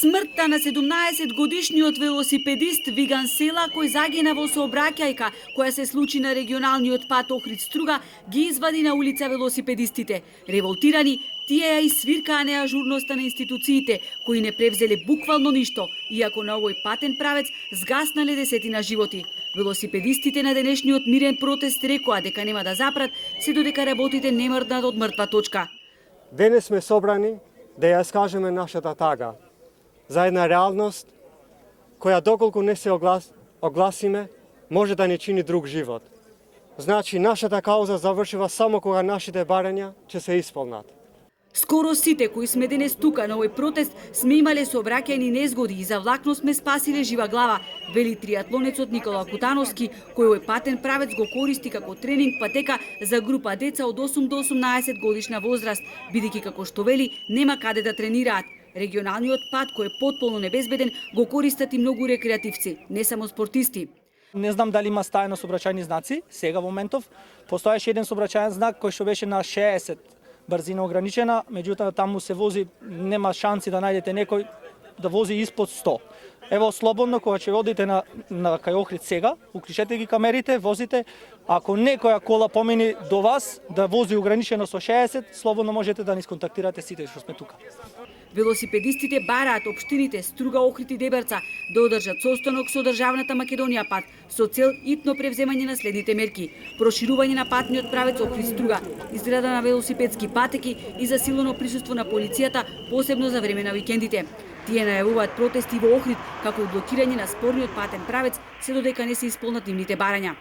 Смртта на 17-годишниот велосипедист Виган Села, кој загина во сообраќајка која се случи на регионалниот пат Охрид-Струга, ги извади на улица велосипедистите. Револтирани, тие ја свиркаа неажурноста на институциите, кои не превзеле буквално ништо, иако на овој патен правец згаснале десетина животи. Велосипедистите на денешниот мирен протест рекоа дека нема да запрат се додека работите не мрднат од мртва точка. Денес сме собрани да ја скажеме нашата тага за една реалност која доколку не се огласиме, може да не чини друг живот. Значи, нашата кауза завршува само кога нашите барања ќе се исполнат. Скоро сите кои сме денес тука на овој протест сме имале сообраќајни незгоди и за влакно сме спасиле жива глава, вели триатлонецот Никола Кутановски, кој овој патен правец го користи како тренинг патека за група деца од 8 до 18 годишна возраст, бидејќи како што вели нема каде да тренираат. Регионалниот пат, кој е потполно небезбеден, го користат и многу рекреативци, не само спортисти. Не знам дали има стајано сообраќајни знаци, сега во моментов. Постоеше еден сообраќајен знак кој што беше на 60 брзина ограничена, меѓутоа таму се вози, нема шанси да најдете некој да вози испод 100. Ево, слободно, кога ќе одите на кај Охрид сега, уклучете ги камерите, возите, ако некоја кола помини до вас да вози ограничено со 60, слободно можете да ни сконтактирате сите што сме тука. Велосипедистите бараат општините Струга, Охрид и Деберца да одржат состанок со државната Македонија пат со цел итно превземање на следните мерки: проширување на патниот правец Охрид-Струга, изграда на велосипедски патеки и засилено присуство на полицијата, посебно за време на викендите. Тие најавуваат протести во Охрид како и блокирање на спорниот патен правец се додека не се исполнат нивните барања.